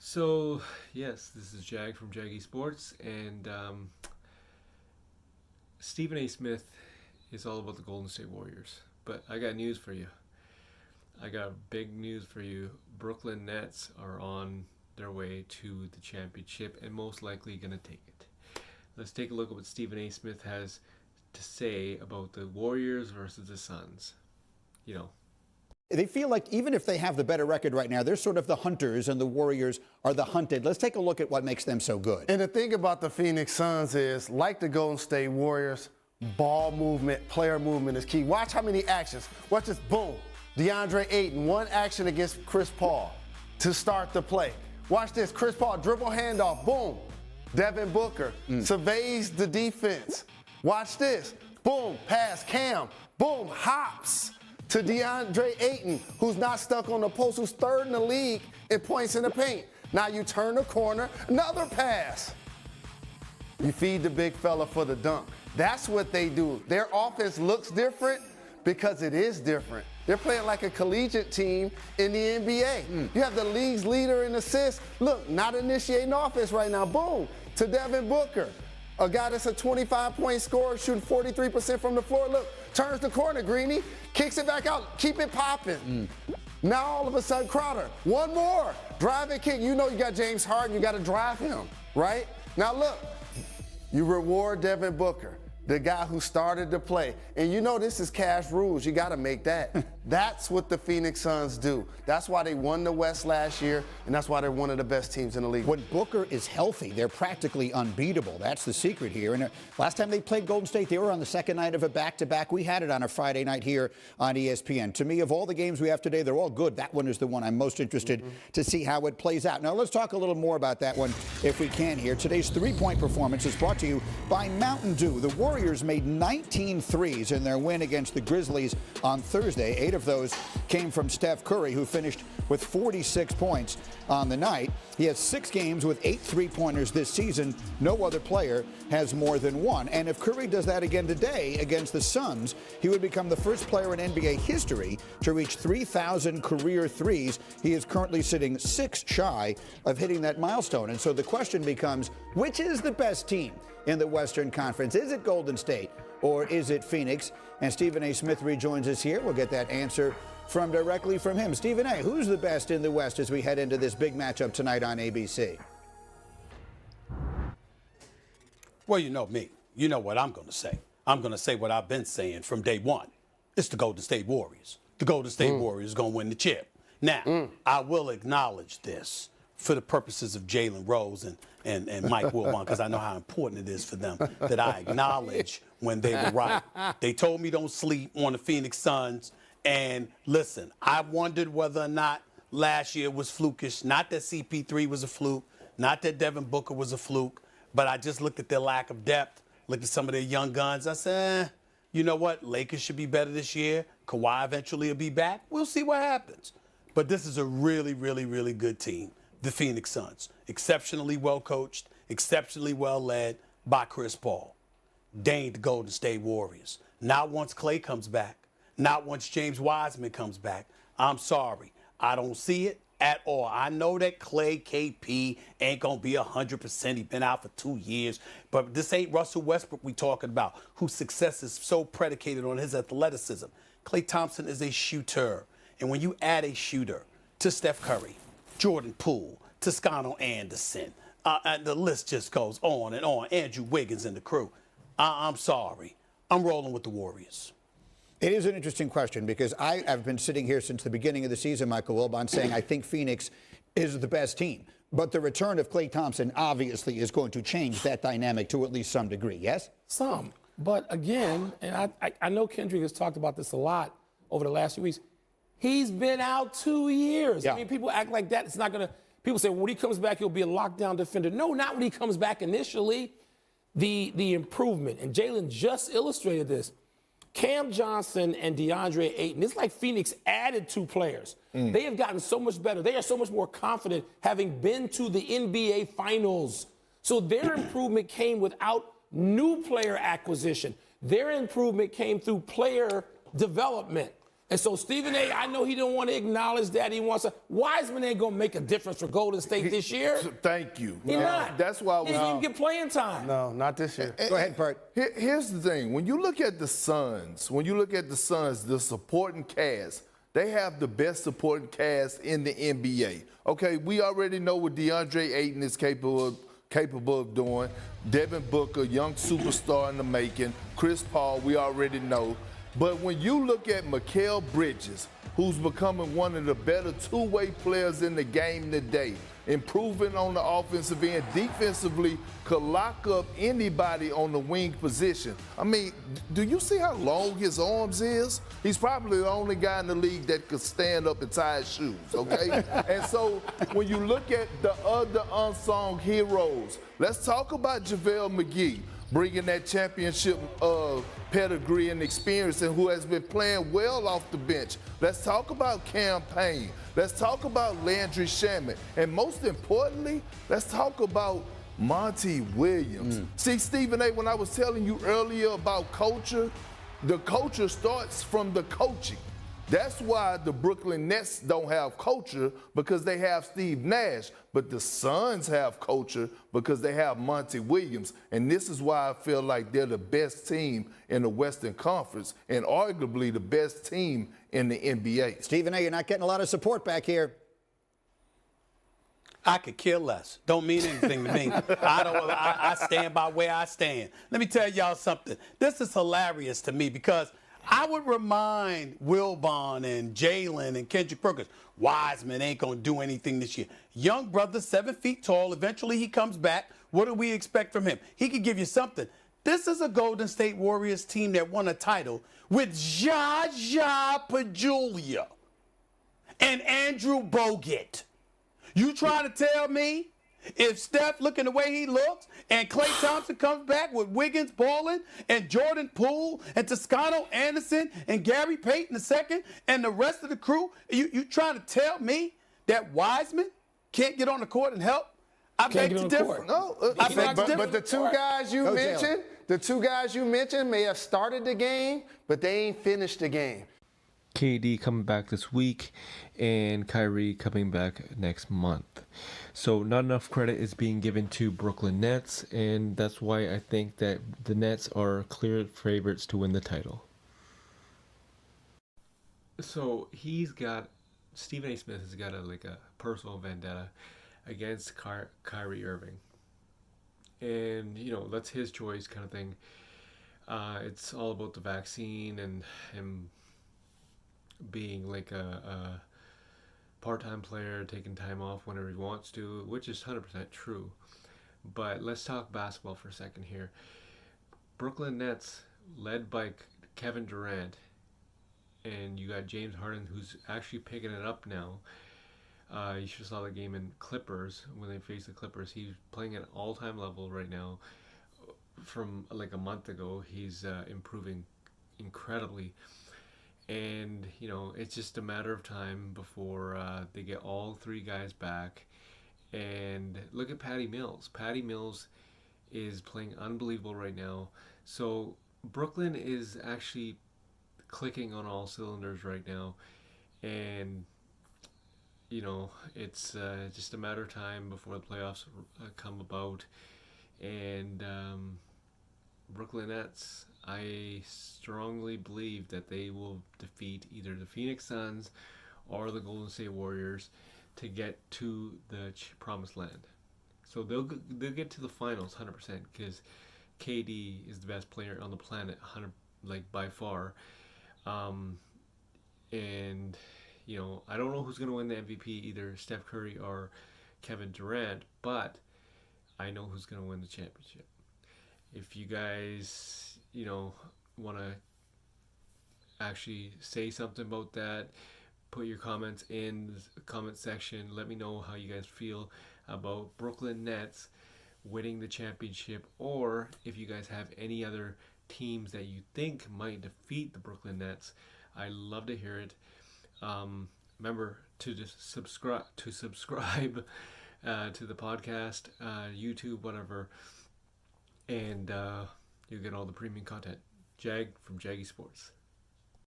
So, yes, this is Jag from Jaggy Sports, and Stephen A. Smith is all about the Golden State Warriors. But I got news for you. I got big news for you. Brooklyn Nets are on their way to the championship and most likely going to take it. Let's take a look at what Stephen A. Smith has to say about the Warriors versus the Suns. They feel like even if they have the better record right now, they're sort of the hunters and the Warriors are the hunted. Let's take a look at what makes them so good. And the thing about the Phoenix Suns is, like the Golden State Warriors, ball movement, player movement is key. Watch how many actions. Watch this, boom. DeAndre Ayton, one action against Chris Paul to start the play. Watch this, Chris Paul, dribble handoff, boom. Devin Booker surveys the defense. Watch this, boom, pass, Cam, boom, hops to DeAndre Ayton, who's not stuck on the post, who's third in the league in points in the paint. Now you turn the corner, another pass. You feed the big fella for the dunk. That's what they do. Their offense looks different because it is different. They're playing like a collegiate team in the NBA. You have the league's leader in assists. Look, not initiating offense right now. Boom, to Devin Booker. A guy that's a 25-point scorer, shooting 43% from the floor. Look, turns the corner, Greeny, kicks it back out, keep it popping. Now all of a sudden, Crowder, one more, drive and kick. You know you got James Harden, you got to drive him, right? Now look, you reward Devin Booker, the guy who started the play. And you know this is cash rules. You got to make that. That's what the Phoenix Suns do. That's why they won the West last year, and that's why they're one of the best teams in the league. When Booker is healthy, they're practically unbeatable. That's the secret here. And last time they played Golden State, they were on the second night of a back-to-back. We had it on a Friday night here on ESPN. To me, of all the games we have today, they're all good. That one is the one I'm most interested to see how it plays out. Now, let's talk a little more about that one if we can here. Today's three-point performance is brought to you by Mountain Dew. The Warriors made 19 threes in their win against the Grizzlies on Thursday. 8 of those came from Steph Curry, who finished with 46 points on the night. He has 6 games with 8 three-pointers this season. No other player has more than one. And if Curry does that again today against the Suns, he would become the first player in NBA history to reach 3,000 career threes. He is currently sitting 6 shy of hitting that milestone. And so the question becomes, which is the best team in the Western Conference? Is it Golden State or is it Phoenix? And Stephen A. Smith rejoins us here. We'll get that answer directly from him. Stephen A., who's the best in the West as we head into this big matchup tonight on ABC? Well, you know me. You know what I'm going to say. I'm going to say what I've been saying from day one. It's the Golden State Warriors. The Golden State Warriors are going to win the chip. Now, I will acknowledge this for the purposes of Jalen Rose and Mike Wilbon, because I know how important it is for them that I acknowledge when they were right. They told me don't sleep on the Phoenix Suns. And listen, I wondered whether or not last year was flukish. Not that CP3 was a fluke, not that Devin Booker was a fluke, but I just looked at their lack of depth, looked at some of their young guns. I said, you know what? Lakers should be better this year. Kawhi eventually will be back. We'll see what happens. But this is a really, really, really good team, the Phoenix Suns. Exceptionally well coached, exceptionally well led by Chris Paul. They ain't the Golden State Warriors. Not once Klay comes back. Not once James Wiseman comes back. I'm sorry. I don't see it at all. I know that Klay KP ain't going to be 100%. He's been out for 2 years. But this ain't Russell Westbrook we talking about, whose success is so predicated on his athleticism. Klay Thompson is a shooter. And when you add a shooter to Steph Curry, Jordan Poole, Toscano Anderson, and the list just goes on and on, Andrew Wiggins and the crew, I'm sorry. I'm rolling with the Warriors. It is an interesting question because I have been sitting here since the beginning of the season, Michael Wilbon, saying I think Phoenix is the best team. But the return of Klay Thompson obviously is going to change that dynamic to at least some degree, yes? Some. But again, and I know Kendrick has talked about this a lot over the last few weeks, he's been out 2 years. Yeah. I mean, people act like that. It's not going to – people say, well, when he comes back, he'll be a lockdown defender. No, not when he comes back initially. The improvement, and Jalen just illustrated this. Cam Johnson and DeAndre Ayton, it's like Phoenix added 2 players. They have gotten so much better. They are so much more confident having been to the NBA Finals. So their improvement came without new player acquisition. Their improvement came through player development. And so Stephen A., I know he didn't want to acknowledge that. He wants to. Wiseman ain't going to make a difference for Golden State this year. Thank you. He's not. That's why he didn't even get playing time. No, not this year. Go ahead, Bert. Here's the thing. When you look at the Suns, the supporting cast, they have the best supporting cast in the NBA. Okay, we already know what DeAndre Ayton is capable of doing. Devin Booker, young superstar in the making. Chris Paul, we already know. But when you look at Mikal Bridges, who's becoming one of the better two-way players in the game today, improving on the offensive end, defensively, could lock up anybody on the wing position. I mean, do you see how long his arms is? He's probably the only guy in the league that could stand up and tie his shoes, okay? And so when you look at the other unsung heroes, let's talk about JaVale McGee, bringing that championship pedigree and experience, and who has been playing well off the bench. Let's talk about Cam Payne. Let's talk about Landry Shamet. And most importantly, let's talk about Monty Williams. See, Stephen A., when I was telling you earlier about culture, the culture starts from the coaching. That's why the Brooklyn Nets don't have culture, because they have Steve Nash. But the Suns have culture because they have Monty Williams. And this is why I feel like they're the best team in the Western Conference and arguably the best team in the NBA. Stephen A., you're not getting a lot of support back here. I could care less. Don't mean anything to me. I stand by where I stand. Let me tell y'all something. This is hilarious to me because I would remind Wilbon and Jalen and Kendrick Perkins, Wiseman ain't going to do anything this year. Young brother, 7 feet tall. Eventually he comes back. What do we expect from him? He could give you something. This is a Golden State Warriors team that won a title with Jaja Pajulia and Andrew Bogut. You trying to tell me if Steph looking the way he looks and Klay Thompson comes back with Wiggins balling and Jordan Poole and Toscano Anderson and Gary Payton II and the rest of the crew, you trying to tell me that Wiseman can't get on the court and help? I beg to differ. No, I beg to differ. but the two guys you mentioned, may have started the game, but they ain't finished the game. KD coming back this week and Kyrie coming back next month. So not enough credit is being given to Brooklyn Nets, and that's why I think that the Nets are clear favorites to win the title. So Stephen A. Smith has got a personal vendetta against Kyrie Irving. And, that's his choice kind of thing. It's all about the vaccine and him being like a part-time player, taking time off whenever he wants to, which is 100% true. But let's talk basketball for a second here. Brooklyn Nets, led by Kevin Durant, and you got James Harden, who's actually picking it up now. You should have saw the game in Clippers when they faced the Clippers. He's playing at an all-time level right now. From like a month ago, he's improving incredibly. And, it's just a matter of time before they get all three guys back. And look at Patty Mills. Patty Mills is playing unbelievable right now. So Brooklyn is actually clicking on all cylinders right now. And, it's just a matter of time before the playoffs come about. And Brooklyn Nets, I strongly believe that they will defeat either the Phoenix Suns or the Golden State Warriors to get to the promised land. So they'll get to the finals 100% because KD is the best player on the planet, by far. And I don't know who's going to win the MVP, either Steph Curry or Kevin Durant, but I know who's going to win the championship. If you guys want to actually say something about that, put your comments in the comment section. Let me know how you guys feel about Brooklyn Nets winning the championship, or if you guys have any other teams that you think might defeat the Brooklyn Nets. I love to hear it. Remember to just subscribe to the podcast, YouTube, whatever, and you'll get all the premium content. Jag from Jaggy Sports.